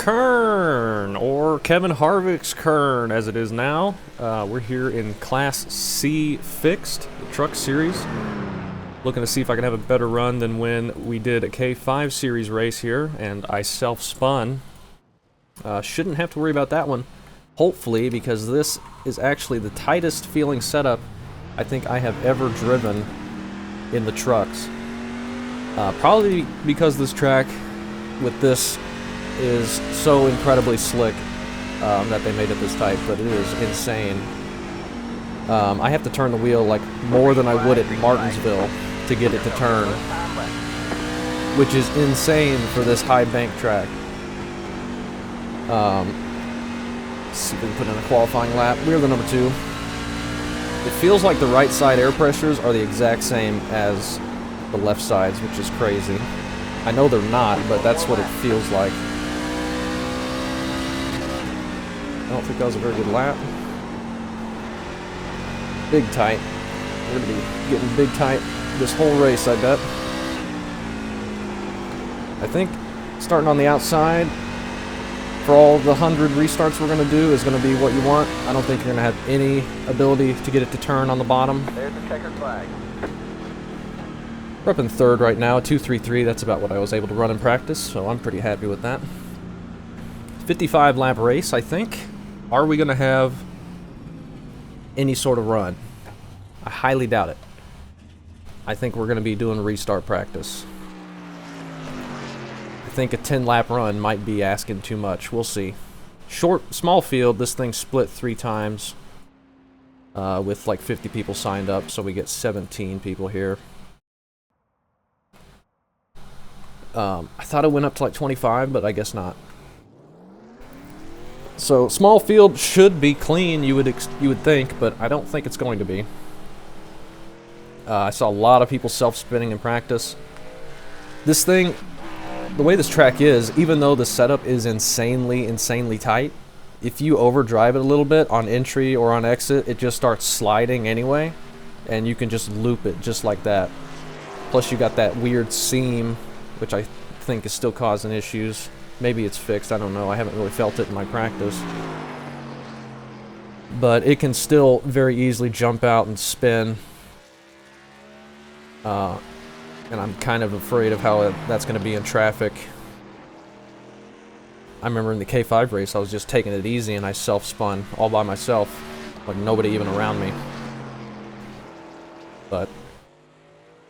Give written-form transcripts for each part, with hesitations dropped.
Kern, or Kevin Harvick's Kern as it is now. We're here in Class C Fixed, the Truck Series. Looking to see if I can have a better run than when we did a K5 Series race here, and I self-spun. Shouldn't have to worry about that one, hopefully, because this is actually the tightest feeling setup I think I have ever driven in the trucks. Probably because this track with this is so incredibly slick that they made it this tight, but it is insane. I have to turn the wheel like more than I would at Martinsville to get it to turn, which is insane for this high bank track. Let's see if we can put in a qualifying lap. We're the number 2. It feels like the right side air pressures are the exact same as the left sides, which is crazy. I know they're not, but that's what it feels like. I don't think that was a very good lap. Big tight. We're going to be getting big tight this whole race, I bet. I think starting on the outside for all the 100 restarts we're going to do is going to be what you want. I don't think you're going to have any ability to get it to turn on the bottom. There's the checkered flag. We're up in 3rd right now, 2.33. That's about what I was able to run in practice, so I'm pretty happy with that. 55 lap race, I think. Are we going to have any sort of run? I highly doubt it. I think we're going to be doing restart practice. I think a 10 lap run might be asking too much. We'll see. Small field, this thing split 3 times with like 50 people signed up, so we get 17 people here. I thought it went up to like 25, but I guess not. So small field should be clean, you would think, but I don't think it's going to be. I saw a lot of people self-spinning in practice. This thing, the way this track is, even though the setup is insanely tight, if you overdrive it a little bit on entry or on exit, it just starts sliding anyway, and you can just loop it just like that. Plus you got that weird seam, which I think is still causing issues. Maybe it's fixed, I don't know. I haven't really felt it in my practice. But it can still very easily jump out and spin. And I'm kind of afraid of how that's going to be in traffic. I remember in the K5 race, I was just taking it easy and I self-spun all by myself. Like nobody even around me. But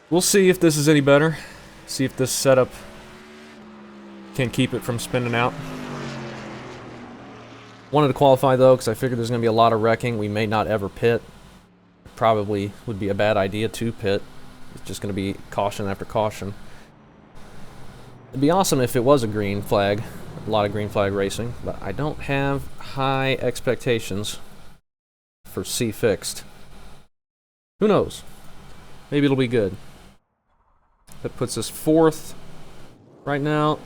we'll see if this is any better. See if this setup can keep it from spinning out. Wanted to qualify though, because I figured there's going to be a lot of wrecking. We may not ever pit. Probably would be a bad idea to pit. It's just going to be caution after caution. It'd be awesome if it was a green flag. A lot of green flag racing. But I don't have high expectations for C Fixed. Who knows? Maybe it'll be good. That puts us 4th right now.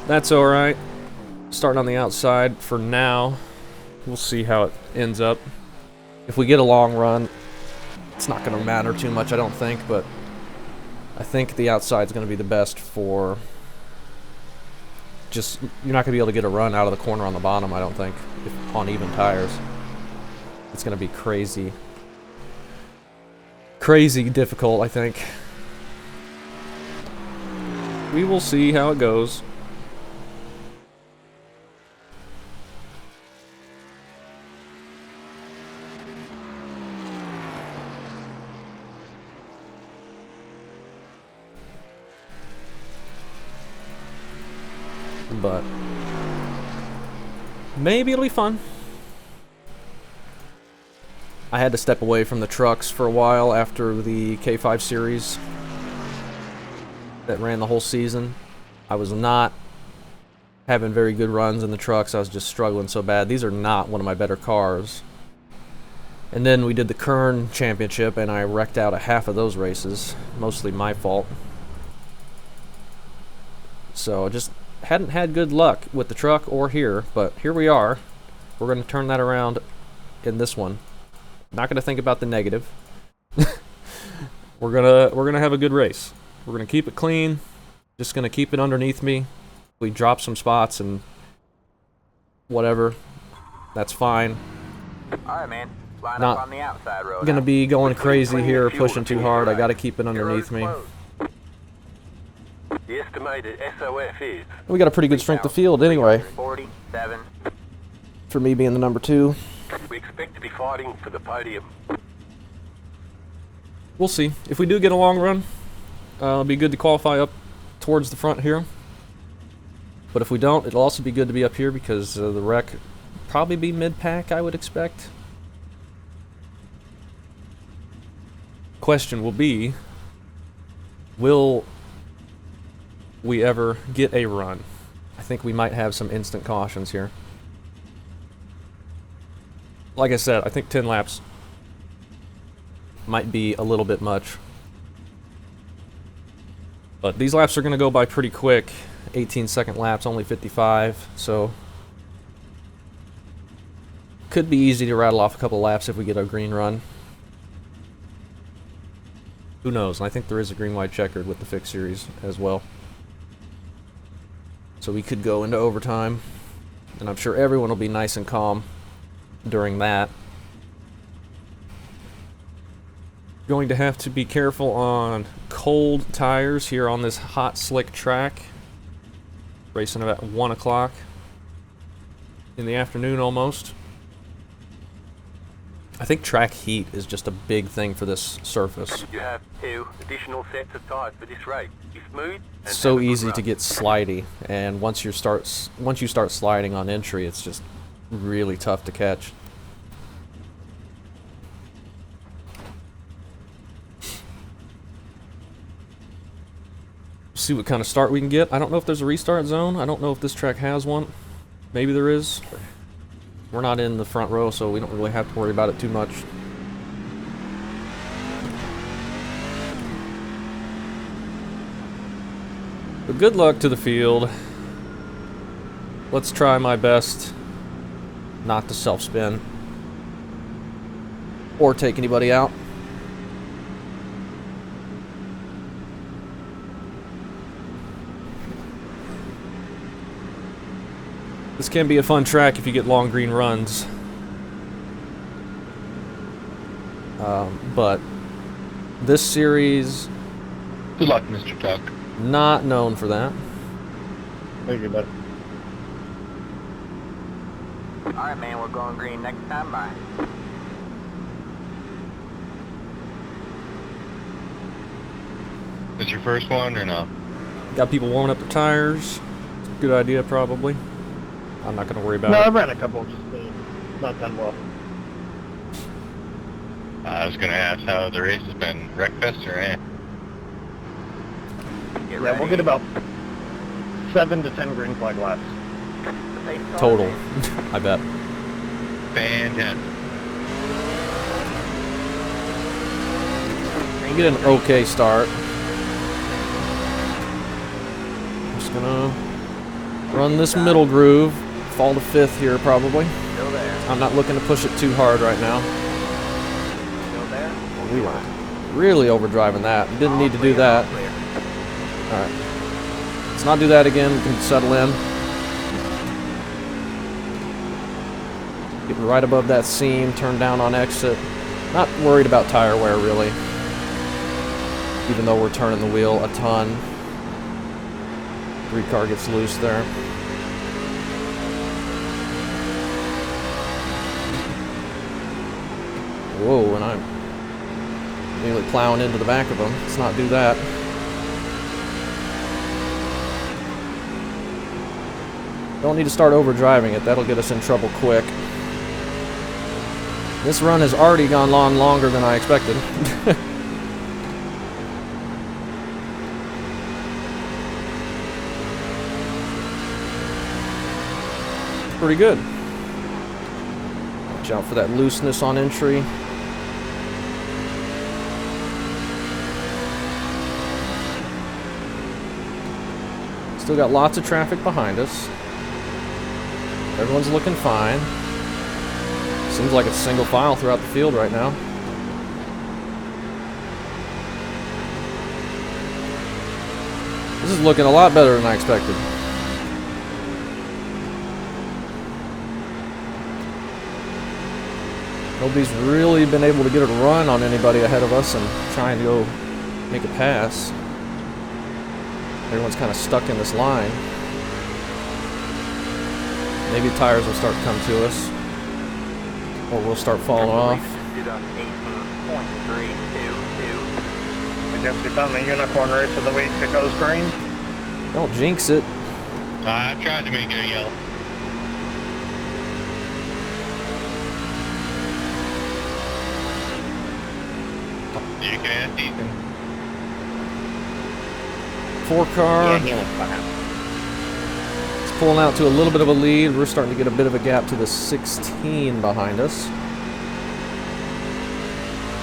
That's alright. Starting on the outside for now. We'll see how it ends up. If we get a long run, it's not going to matter too much, I don't think, but I think the outside is going to be the best for just, you're not going to be able to get a run out of the corner on the bottom, I don't think, on even tires. It's going to be crazy difficult, I think. We will see how it goes. But maybe it'll be fun. I had to step away from the trucks for a while after the K5 series that ran the whole season. I was not having very good runs in the trucks. I was just struggling so bad. These are not one of my better cars. And then we did the Kern championship and I wrecked out a half of those races. Mostly my fault. So just hadn't had good luck with the truck or here, but here we are. We're going to turn that around in this one. Not going to think about the negative. We're gonna have a good race. We're gonna keep it clean. Just gonna keep it underneath me. We drop some spots and whatever. That's fine. Alright, man. Line Not up on the outside road. gonna be going crazy here, pushing too hard. I gotta keep it underneath me. The estimated SOF is... We got a pretty good strength of field anyway. 47. For me being the number 2. We expect to be fighting for the podium. We'll see. If we do get a long run, it'll be good to qualify up towards the front here. But if we don't, it'll also be good to be up here because the wreck probably be mid-pack, I would expect. Question will be, will we ever get a run? I think we might have some instant cautions here. Like I said, I think 10 laps might be a little bit much. But these laps are going to go by pretty quick. 18-second laps, only 55, so could be easy to rattle off a couple laps if we get a green run. Who knows? And I think there is a green-white checkered with the fixed series as well. So we could go into overtime, and I'm sure everyone will be nice and calm during that. Going to have to be careful on cold tires here on this hot, slick track. Racing about 1 o'clock in the afternoon almost. I think track heat is just a big thing for this surface. You have 2 additional sets of tires for this race. Be smooth and It's so have a good easy run. to get slidey, and once you start sliding on entry, it's just really tough to catch. See what kind of start we can get. I don't know if there's a restart zone. I don't know if this track has one. Maybe there is. We're not in the front row, so we don't really have to worry about it too much. But good luck to the field. Let's try my best not to self-spin or take anybody out. This can be a fun track if you get long green runs. But this series, Good luck, Mr. Tuck. not known for that. Thank you, bud. Alright, man. We're going green next time. Bye. Is your first one or no? Got people warming up their tires. Good idea, probably. I'm not going to worry about No, it. I've ran a couple, just not done well. I was gonna ask how the race has been. Wreckfest or eh? Get Yeah, ready. we'll get about 7 to 10 green flag laps. The pace is Total, on. I bet. Fantastic. We'll get an okay start. Just gonna run this middle groove. Fall to 5th here, probably. Still there. I'm not looking to push it too hard right now. Still there. We were really overdriving that. Didn't need to do that. Clear. Alright. Let's not do that again. We can settle in. Getting right above that seam. Turn down on exit. Not worried about tire wear, really. Even though we're turning the wheel a ton. 3-car gets loose there. Whoa, and I'm nearly plowing into the back of them. Let's not do that. Don't need to start over driving it. That'll get us in trouble quick. This run has already gone on longer than I expected. Pretty good. Watch out for that looseness on entry. Still got lots of traffic behind us. Everyone's looking fine. Seems like it's single file throughout the field right now. This is looking a lot better than I expected. Nobody's really been able to get a run on anybody ahead of us and trying to go make a pass. Everyone's kind of stuck in this line. Maybe tires will start to come to us. Or we'll start falling off. Stood on 18.322. I guess we found the unicorn race of the week that goes green. Don't jinx it. I tried to make it a yellow. You can ask Ethan. 4-car. It's pulling out to a little bit of a lead. We're starting to get a bit of a gap to the 16 behind us.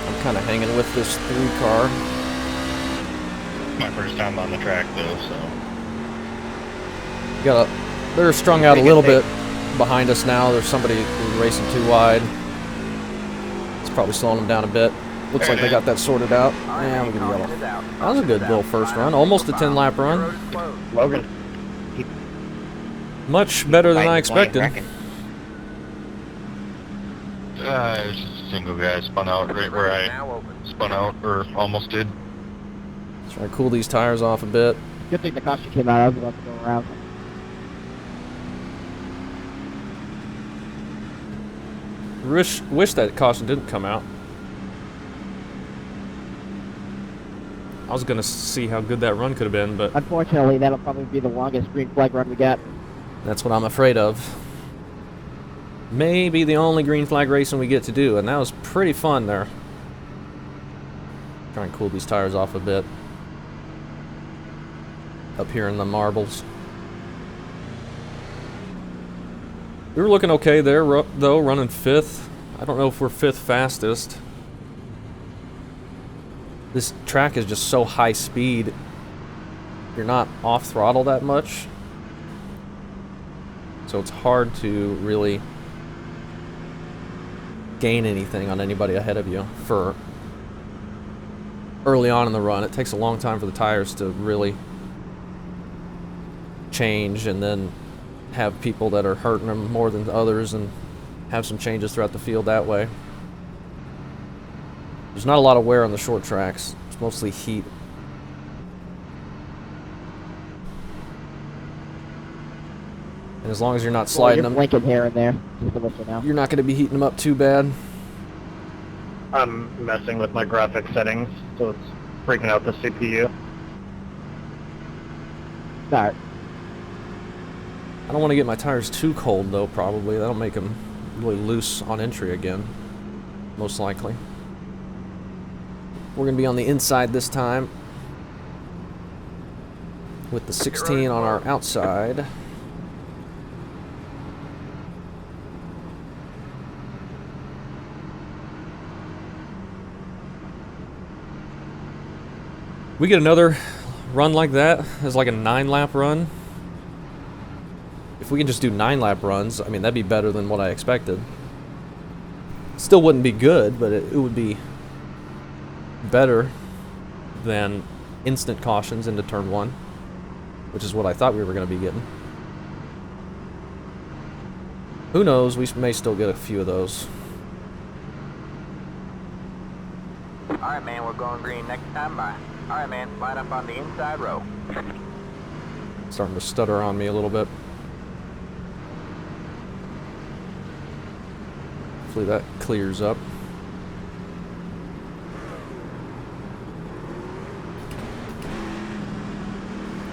I'm kind of hanging with this 3-car. My first time on the track though, so. They're strung out a little bit behind us now. There's somebody who's racing too wide. It's probably slowing them down a bit. Looks like they got that sorted out. Yeah, we'll get a yellow. That was a good little first run. Almost a 10-lap run. Logan. Much better than I expected. It was just a single guy spun out right where I spun out, or almost did. Try to cool these tires off a bit. Good thing the caution came out. I was about to go around. Wish that caution didn't come out. I was gonna see how good that run could have been, but Unfortunately, that'll probably be the longest green flag run we got. that's what I'm afraid of. Maybe the only green flag racing we get to do, and that was pretty fun there. Try and cool these tires off a bit. Up here in the marbles. We were looking okay there, though, running 5th. I don't know if we're 5th fastest. This track is just so high speed. You're not off throttle that much. So it's hard to really gain anything on anybody ahead of you for early on in the run. It takes a long time for the tires to really change and then have people that are hurting them more than others and have some changes throughout the field that way. There's not a lot of wear on the short tracks. It's mostly heat. And as long as you're not sliding them, Blinking here and there, just to let you know. you're not going to be heating them up too bad. I'm messing with my graphic settings, so it's freaking out the CPU. Alright. I don't want to get my tires too cold, though, probably. That'll make them really loose on entry again, most likely. We're going to be on the inside this time with the 16 on our outside. We get another run like that as like a 9-lap run. If we can just do 9-lap runs, I mean, that'd be better than what I expected. Still wouldn't be good, but it would be better than instant cautions into turn 1, which is what I thought we were going to be getting. Who knows, we may still get a few of those. Alright, man, we're going green next time by. Alright, man, line up on the inside row. Starting to stutter on me a little bit. Hopefully that clears up.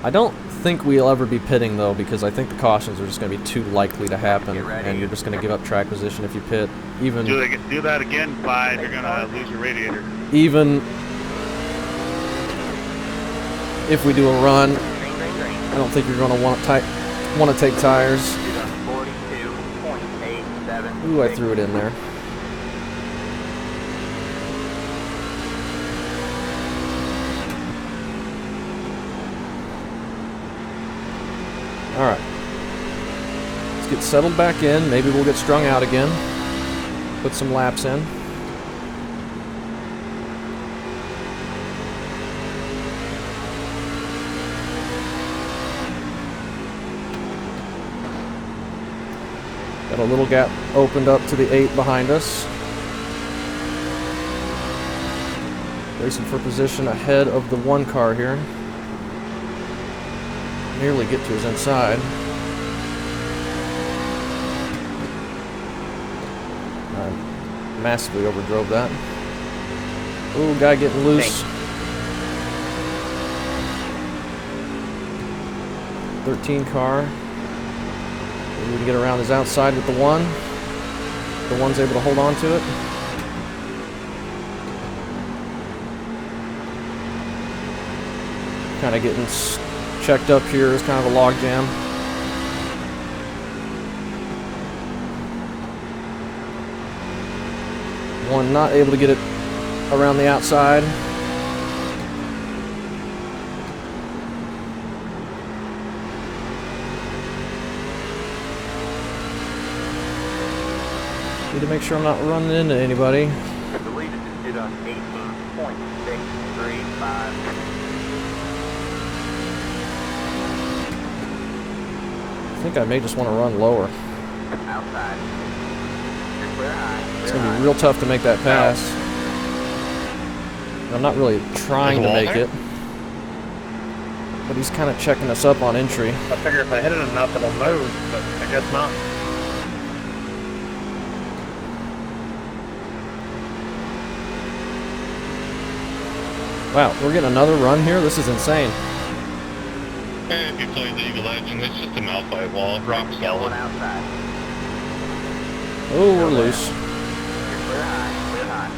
I don't think we'll ever be pitting, though, because I think the cautions are just going to be too likely to happen, and you're just going to give up track position if you pit. Even Do that again, Clyde. You're gonna lose your radiator. even if we do a run, Green, green, green. I don't think you're going to want to take tires. Stood on 42.876. Ooh, I threw it in there. Alright. Let's get settled back in. Maybe we'll get strung out again. Put some laps in. Got a little gap opened up to the 8 behind us. Racing for position ahead of the 1 car here. Nearly get to his inside. I massively overdrove that. Ooh, guy getting loose. 13 car. Maybe we can get around his outside with the 1. The 1's able to hold on to it. Kind of getting checked up here is kind of a log jam. One not able to get it around the outside. Need to make sure I'm not running into anybody. I believe it just did on 18.635. I think I may just want to run lower. Outside. You're clear high. It's going to be real tough to make that pass. I'm not really trying to make it. But he's kind of checking us up on entry. I figure if I hit it enough, it'll move, but I guess not. Wow, we're getting another run here? This is insane. Hey, if you play League of Legends, it's just a Malphite wall, rock One solid. outside. Oh, we're loose. You're clear high. Clear high.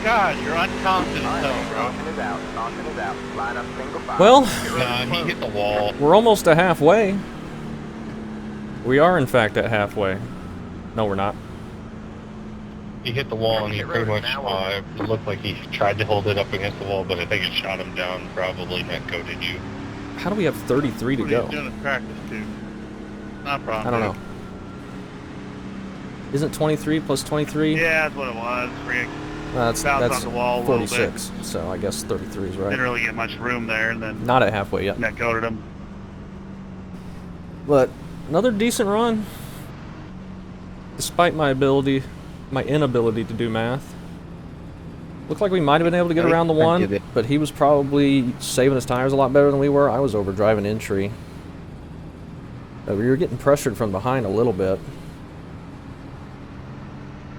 God, you're unconfident Alright, though, man, bro. caution is out. Caution is out. Line up single file. Well, Nah, he hit the wall. we're almost to halfway. We are, in fact, at halfway. No, we're not. He hit the wall and he pretty much it looked like he tried to hold it up against the wall, but I think it shot him down, probably netcoded you. How do we have 33 to What are you go? doing in practice too? Not a problem. I don't know. Isn't 23 plus 23? Yeah, that's what it was. We That's bounced on the wall a little bit. 46. So I guess 33 is right. didn't really get much room there, and then Not at halfway yet. netcoded him. But another decent run. Despite my inability to do math. Looked like we might have been able to get around the 1, but he was probably saving his tires a lot better than we were. I was overdriving entry. We were getting pressured from behind a little bit.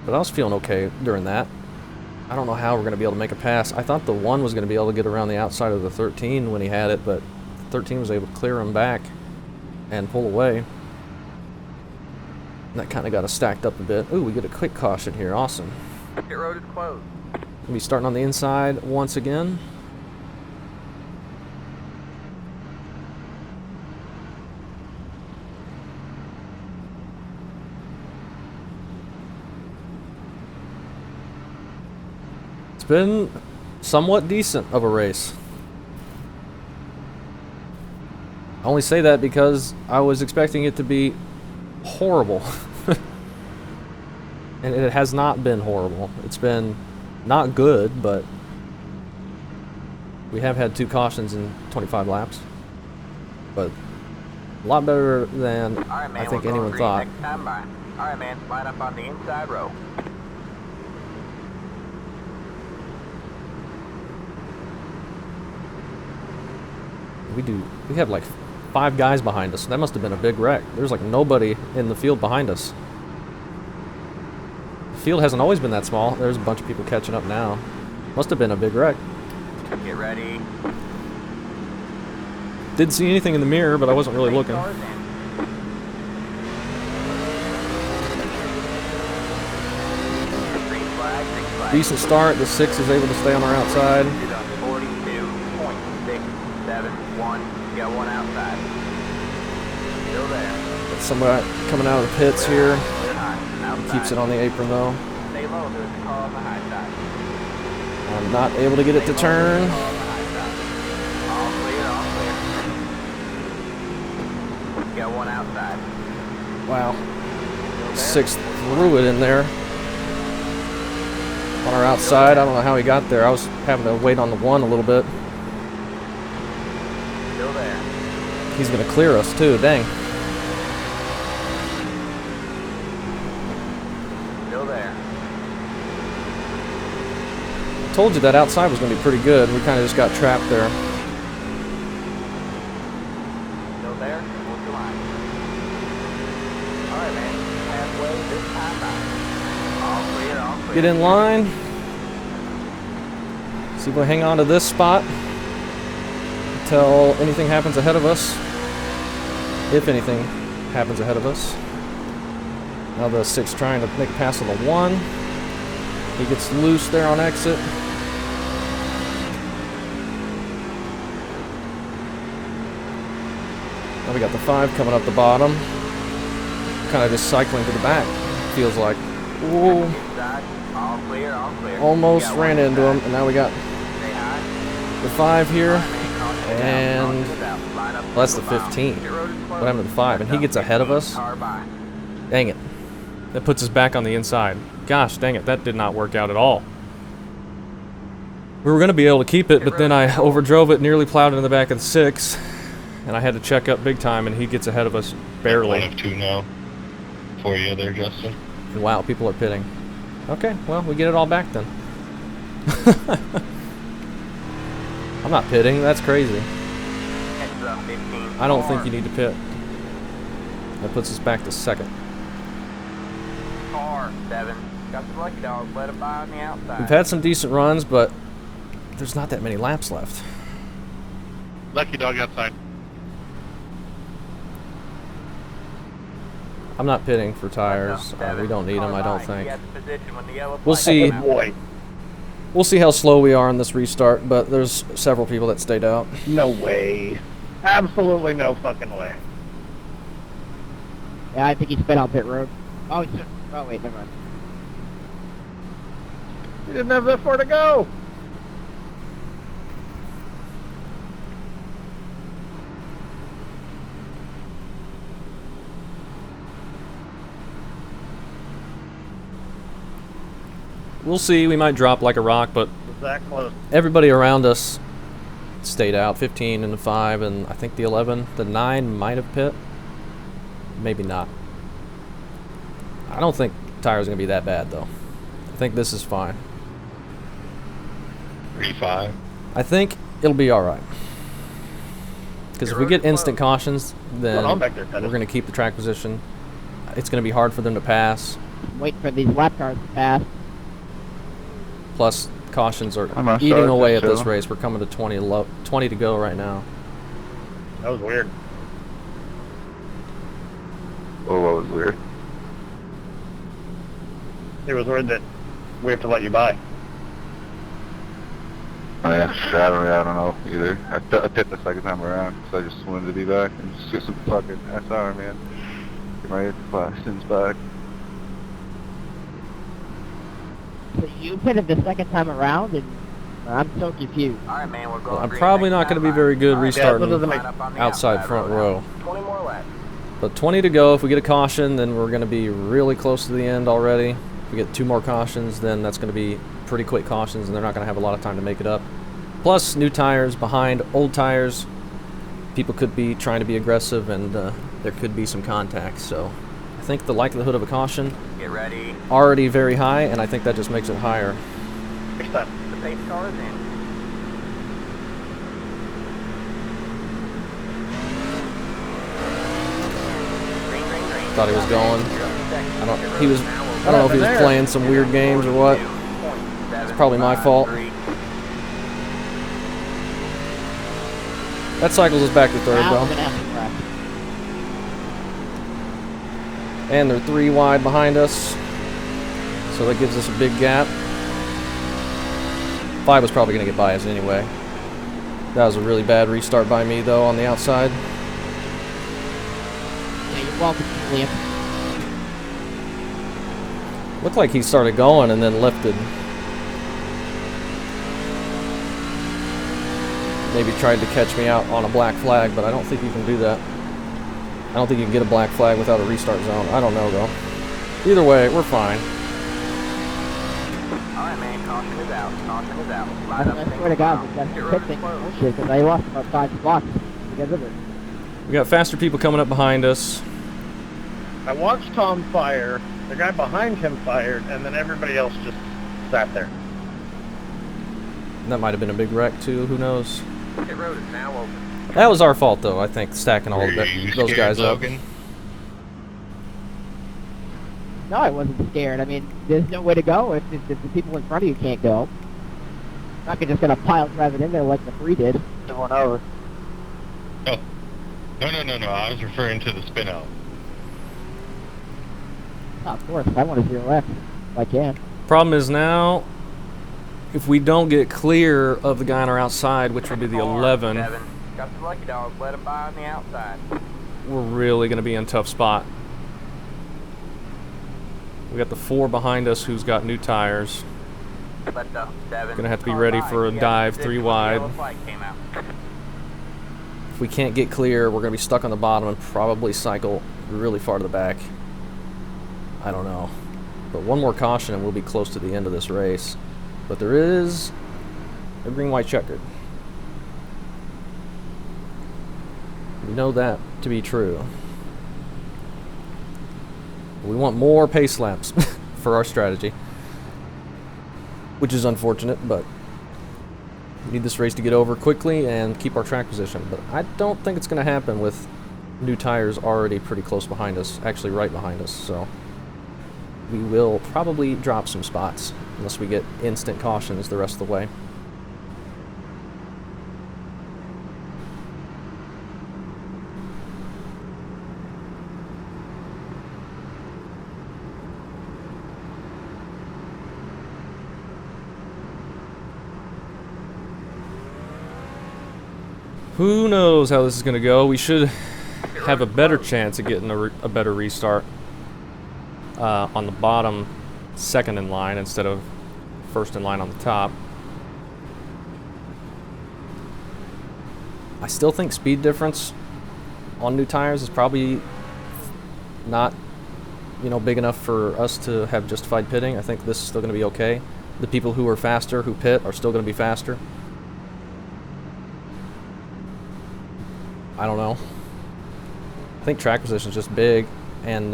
But I was feeling okay during that. I don't know how we're going to be able to make a pass. I thought the 1 was going to be able to get around the outside of the 13 when he had it, but 13 was able to clear him back and pull away. And that kind of got us stacked up a bit. Ooh, we get a quick caution here. Awesome. Pit road is closed. Gonna be starting on the inside once again. It's been somewhat decent of a race. I only say that because I was expecting it to be horrible. And it has not been horrible. It's been not good, but we have had 2 cautions in 25 laps. But a lot better than Alright, man, I think we're going anyone green thought. next time by. Alright, man, line up on the inside row. We have like 5 guys behind us. That must have been a big wreck. There's like nobody in the field behind us. The field hasn't always been that small. There's a bunch of people catching up now. Must have been a big wreck. Get ready. Didn't see anything in the mirror, but I wasn't really looking. Cars in. Green flag, green flag. Decent start. The 6 is able to stay on our outside. You're done 42.671. You got 1 outside. Still there. Got somebody coming out of the pits here. Clear high. Outside. Keeps it on the apron though. Stay low. There's a car on the high side. I'm not able to get it to turn. Car on the high side. All clear, all clear. You got 1 outside. Wow. Still there? 6 threw it in there. On our outside. I don't know how he got there. I was having to wait on the 1 a little bit. Still there. He's gonna clear us too, dang. Still there. Told you that outside was gonna be pretty good. We kind of just got trapped there. Still there. Hold the line. All right, man. Halfway this time by. All clear, all clear. Get in line. See if we hang on to this spot until anything happens ahead of us. If anything happens ahead of us. Now the 6 trying to make a pass on the 1. He gets loose there on exit. Now we got the 5 coming up the bottom. Kind of just cycling to the back, feels like. Ooh. Inside. All clear, all clear. Almost We got ran one into him, inside. and now we got Stay high. the 5 here. All right, man. Caution is out, And caution is out. Line up well, that's the single file. 15. Pit road is closed. What happened to the 5? And he gets ahead of us? Car by. Dang it. That puts us back on the inside. Gosh, dang it. That did not work out at all. We were going to be able to keep it, but then I overdrove it, nearly plowed into the back of the 6. And I had to check up big time, and he gets ahead of us barely. 1 of 2 now for you there, Justin. And wow, people are pitting. Okay, well, we get it all back then. I'm not pitting. That's crazy. Heads up, 15. I don't think you need to pit. That puts us back to 2nd. Car 7. Got some lucky dogs. Let it by on the outside. We've had some decent runs, but there's not that many laps left. Lucky dog outside. I'm not pitting for tires. We don't need them, I don't think. We'll We'll see. Boy, We'll see how slow we are on this restart, but there's several people that stayed out. no way. Absolutely no fucking way. Yeah, I think he spit on pit road. Oh, he's just, oh wait, never mind. You didn't have that far to go. We'll see. We might drop like a rock, but Was that close? everybody around us stayed out. 15 and the 5, and I think the 11. The 9 might have pit. Maybe not. I don't think tires are going to be that bad, though. I think this is fine. 3-5. I think it'll be all right. Because if we get instant cautions, then Hold on back there, we're Pettis. going to keep the track position. It's going to be hard for them to pass. Waiting for these lap cars to pass. Plus, cautions are I'm gonna eating start away this at this show. race. We're coming to 20 to go right now. That was weird. Oh, that was weird. It was weird that we have to let you by. Oh, yeah, I don't know either. I pit the 2nd time around, so I just wanted to be back and just get some fucking SR, man. Get my questions back. So you pitted the 2nd time around, and I'm so confused. All right, man, we're going I'm green probably next not going to time be very by. good All right, restarting doesn't make- line up on the outside front row. 20 more laps. But 20 to go. If we get a caution, then we're going to be really close to the end already. If we get 2 more cautions, then that's going to be pretty quick cautions, and they're not going to have a lot of time to make it up. Plus, new tires behind old tires. People could be trying to be aggressive, and there could be some contact. So I think the likelihood of a caution Get ready. already very high, and I think that just makes it higher. Next time. The pace car is in. Green, green, green. Thought he was going. I I don't know if he was playing some weird games or what. It's probably my fault. That cycles us back to 3rd, Now we're though. gonna have to crash. And they're 3 wide behind us. So that gives us a big gap. 5 was probably going to get by us anyway. That was a really bad restart by me, though, on the outside. Yeah, you're welcome, Liam. Looked like he started going and then lifted. Maybe tried to catch me out on a black flag, but I don't think you can do that. I don't think you can get a black flag without a restart zone. I don't know, though. Either way, we're fine. All right, man. Caution is out. Caution is out. I Line up swear single to God, file. that's Pit road pit is thing closed. bullshit, because I lost about 5 spots because of it. We got faster people coming up behind us. I watched Tom fire, the guy behind him fired, and then everybody else just sat there. That might have been a big wreck too, who knows? Pit road is now open. That was our fault though, I think, stacking all Are of you those scared, guys up. Logan? No, I wasn't scared. I mean, there's no way to go if the people in front of you can't go. Not just gonna pile drive it in there like the 3 did. Someone over. Oh. No. I was referring to the spin out. Oh, of course, I want to zero X if I can. Problem is now, if we don't get clear of the guy on our outside, which would be the 11, Devin. Got the lucky dog. Let him by on the outside. we're really going to be in a tough spot. We got the 4 behind us who's got new tires. Let the Devin. Gonna have to be car ready by. for a He got dive position 3 when the wide. yellow flag came out. If we can't get clear, we're going to be stuck on the bottom and probably cycle really far to the back. I don't know. But one more caution and we'll be close to the end of this race. But there is a green-white checkered. We know that to be true. We want more pace laps for our strategy. Which is unfortunate, but we need this race to get over quickly and keep our track position. But I don't think it's going to happen with new tires already pretty close behind us, actually right behind us. So we will probably drop some spots unless we get instant cautions the rest of the way. Who knows how this is going to go? We should have a better chance of getting a better restart on the bottom second in line instead of first in line on the top. I still think speed difference on new tires is probably not, big enough for us to have justified pitting. I think this is still going to be okay. The people who are faster, who pit, are still going to be faster. I don't know. I think track position is just big, and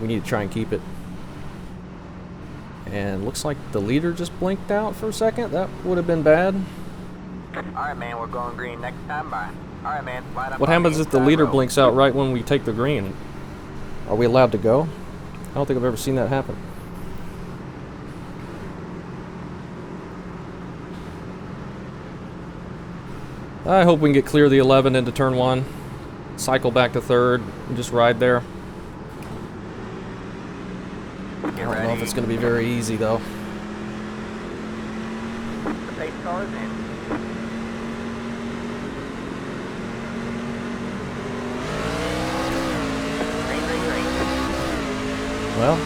we need to try and keep it. And looks like the leader just blinked out for a second. That would have been bad. Alright, man, we're going green next time by. Alright, man, line up. What on happens if the inside leader row. blinks out right when we take the green? Are we allowed to go? I don't think I've ever seen that happen. I hope we can get clear the 11 into turn 1, cycle back to third, and just ride there. I don't know if it's going to be very easy, though. The pace car is in. Green, green, green. Well,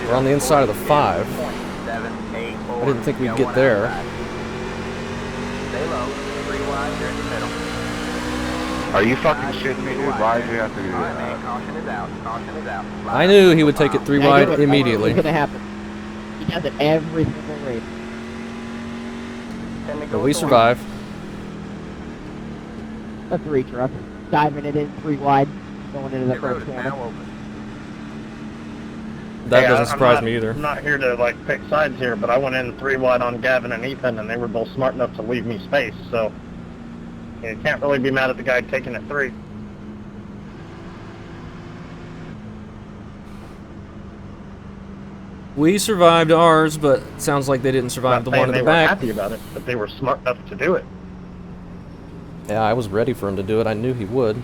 we're on the inside of the 5. 7, 8, 4. I didn't think we'd Got get one there. outside. Stay low. 3 wide, you're in the middle. Are you fucking shitting me, dude? Why did you have to do Alright, man, that? caution is out. Caution is out. I knew he would take it 3 Yeah, I wide knew it. immediately. It's gonna happen. He does it every single race. But we survive. A 3 truck. Diving it in 3 wide, going into the Pit road first is corner. now open. That Yeah, doesn't surprise me either. I'm not here to pick sides here, but I went in 3 wide on Gavin and Ethan, and they were both smart enough to leave me space. So you can't really be mad at the guy taking it 3. We survived ours, but it sounds like they didn't survive the Not one saying in they the were back. happy about it, but they were smart enough to do it. Yeah, I was ready for him to do it. I knew he would.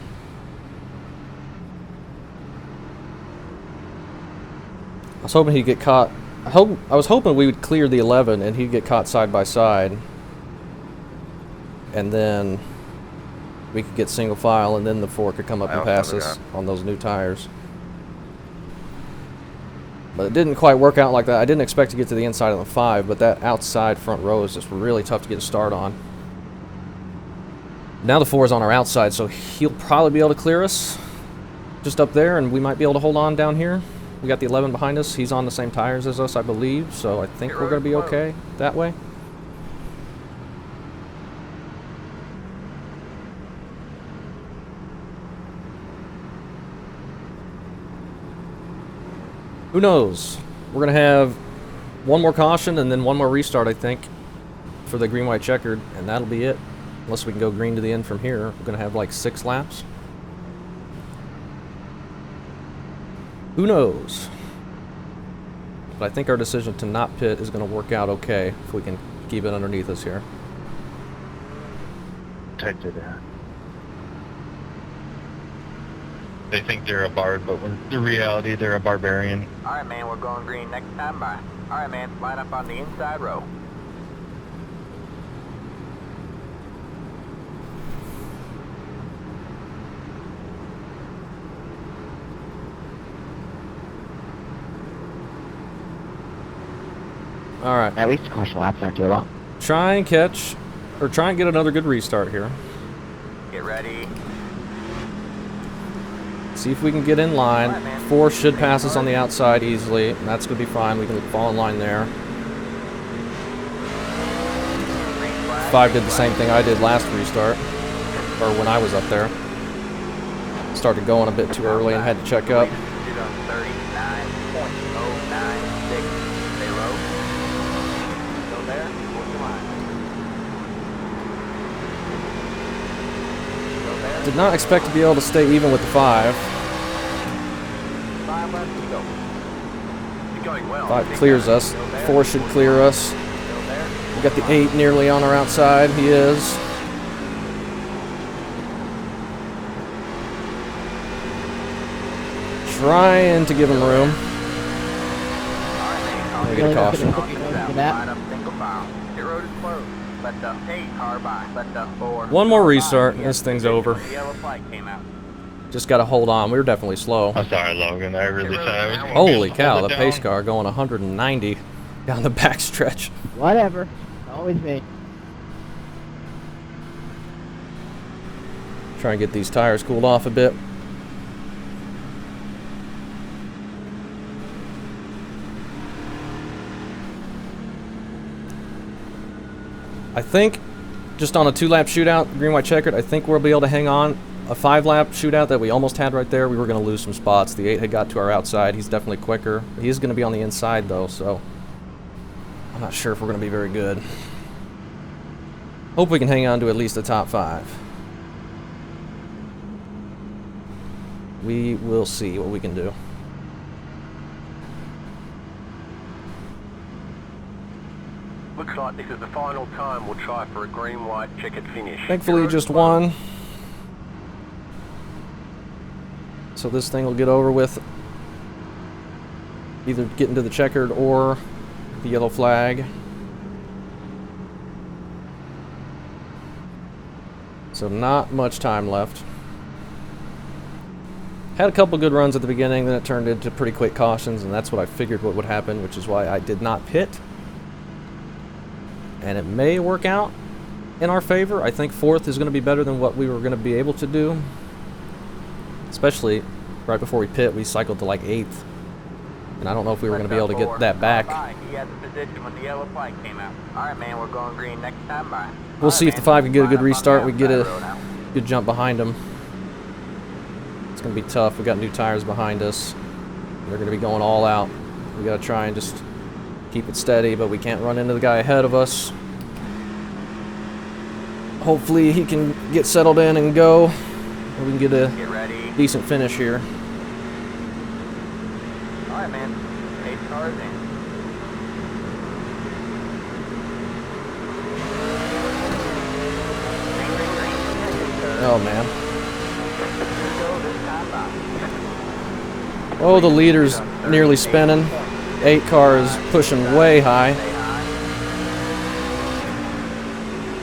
I was hoping he'd get caught. I was hoping we would clear the 11 and he'd get caught side by side. And then we could get single file and then the 4 could come up I and also pass never us got. on those new tires. But it didn't quite work out like that. I didn't expect to get to the inside of the 5, but that outside front row is just really tough to get a start on. Now the 4 is on our outside, so he'll probably be able to clear us just up there, and we might be able to hold on down here. We got the 11 behind us. He's on the same tires as us, I believe, so I think we're going to be okay that way. Who knows? We're going to have one more caution and then one more restart, I think, for the green, white, checkered, and that'll be it. Unless we can go green to the end from here. We're going to have like 6 laps. Who knows? But I think our decision to not pit is going to work out okay if we can keep it underneath us here. Take it down. They think they're a bard, but when the reality, they're a barbarian. All right, man, we're going green next time by. All right, man, line up on the inside row. All right. At least the caution laps aren't too long. Try and catch, or try and get another good restart here. Get ready. See if we can get in line. 4 should pass us on the outside easily, and that's going to be fine. We can fall in line there. 5 did the same thing I did last restart, or when I was up there. Started going a bit too early and had to check up. You're on 39.096. Stay low. Go there. Hold your line. Go there. Did not expect to be able to stay even with the 5. 5 left to go. You're going well. 5 clears us. 4 should clear us. Go there. We got the 8 nearly on our outside. He is. Trying to give him room. We get a caution. Line up single file. Your road is closed. Let the 8 car by. Let the 4. One more restart, and this thing's over. The yellow flag came out. Just got to hold on. We were definitely slow. I'm sorry, Logan. I really thought I was gonna be Holy able to cow, hold the it pace down. car going 190 down the backstretch. Whatever. Always me. Try and get these tires cooled off a bit. I think just on a 2-lap shootout, green, white, checkered, I think we'll be able to hang on. A 5-lap shootout that we almost had right there, we were going to lose some spots. The 8 had got to our outside. He's definitely quicker. He is going to be on the inside, though, so I'm not sure if we're going to be very good. Hope we can hang on to at least the top 5. We will see what we can do. Looks like this is the final time we'll try for a green, white, checkered finish. Thankfully, just one. So this thing will get over with. Either getting to the checkered or the yellow flag. So not much time left. Had a couple good runs at the beginning, then it turned into pretty quick cautions, and that's what I figured what would happen, which is why I did not pit. And it may work out in our favor. I think 4th is going to be better than what we were going to be able to do. Especially right before we pit, we cycled to like 8th. And I don't know if we were going to be able to get that back. He had the position when the yellow flag came out. All right, man, we're going green next time by. We'll see if the 5 can get a good restart. We get a good jump behind him. It's going to be tough. We got new tires behind us. They're going to be going all out. We got to try and just keep it steady, but we can't run into the guy ahead of us. Hopefully he can get settled in and go, and we can get a decent finish here. All right, man. 8 cars in. Oh, man. Oh, the leader's nearly spinning. 8 cars pushing way high.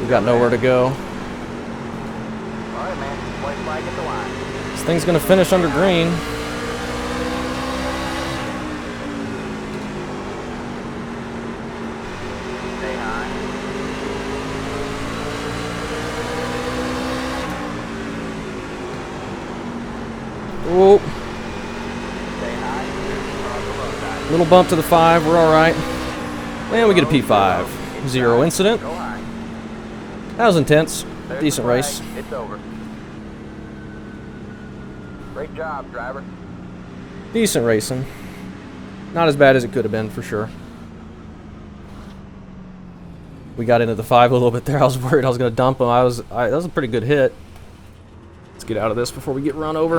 We got nowhere to go. All right, man. White flag at the line. This thing's gonna finish under green. Stay high. Oh, Stay high. On the low side. little bump to the 5. We're all right. And we get a P5. 0 incident. Go high. That was intense. There's Decent the flag. race. It's over. Great job, driver. Decent racing. Not as bad as it could have been, for sure. We got into the 5 a little bit there. I was worried I was going to dump him. That was a pretty good hit. Let's get out of this before we get run over.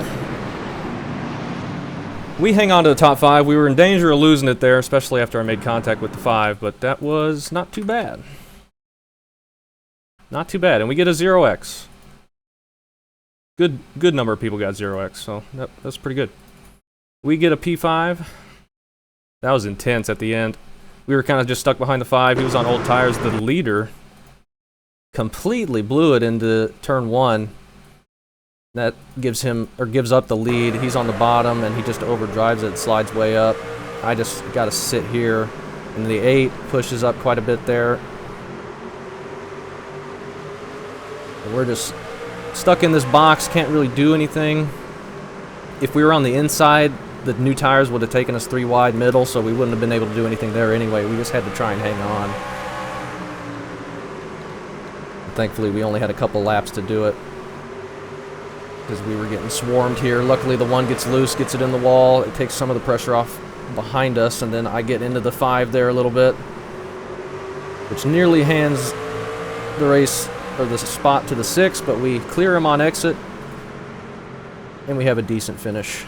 We hang on to the top 5. We were in danger of losing it there, especially after I made contact with the 5, but that was not too bad. Not too bad, and we get a 0x. Good number of people got 0x, so that's pretty good. We get a P5. That was intense at the end. We were kind of just stuck behind the 5. He was on old tires. The leader completely blew it into turn 1. That gives up the lead. He's on the bottom, and he just overdrives it, slides way up. I just got to sit here. And the 8 pushes up quite a bit there. And we're just stuck in this box, can't really do anything. If we were on the inside, the new tires would have taken us 3 wide middle, so we wouldn't have been able to do anything there anyway. We just had to try and hang on. And thankfully, we only had a couple laps to do it, because we were getting swarmed here. Luckily, the 1 gets loose, gets it in the wall. It takes some of the pressure off behind us, and then I get into the 5 there a little bit, which nearly hands the race, or the spot, to the 6, but we clear him on exit, and we have a decent finish.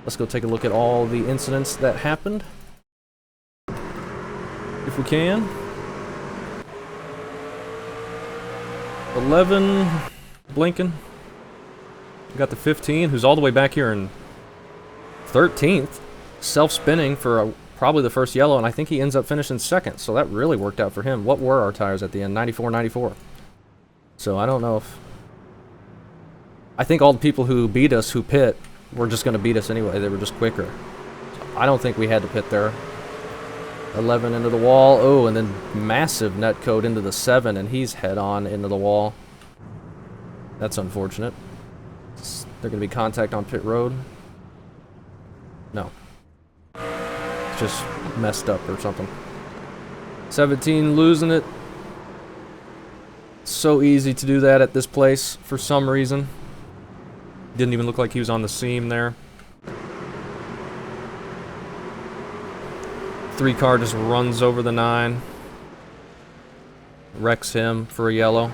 Let's go take a look at all the incidents that happened, if we can. 11, blinking. We got the 15, who's all the way back here in 13th, self-spinning for probably the first yellow, and I think he ends up finishing 2nd, so that really worked out for him. What were our tires at the end? 94, 94. So I don't know if... I think all the people who beat us, who pit, were just going to beat us anyway. They were just quicker. So I don't think we had to pit there. 11 into the wall. Oh, and then massive net code into the 7, and he's head-on into the wall. That's unfortunate. They're going to be contact on pit road. No. It's just messed up or something. 17 losing it. So easy to do that at this place for some reason. Didn't even look like he was on the seam there. 3 car just runs over the 9. Wrecks him for a yellow.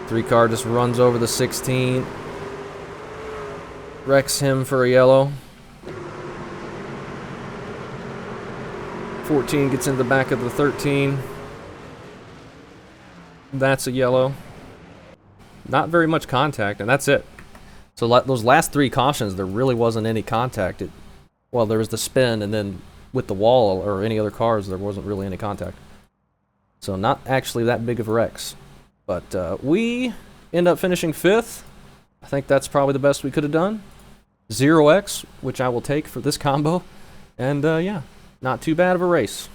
3 car just runs over the 16. Wrecks him for a yellow. 14 gets in the back of the 13. That's a yellow. Not very much contact, and that's it. So those last 3 cautions, there really wasn't any contact. Well, there was the spin, and then with the wall or any other cars, there wasn't really any contact. So not actually that big of wrecks. But we end up finishing 5th. I think that's probably the best we could have done. 0x, which I will take for this combo. And yeah, not too bad of a race.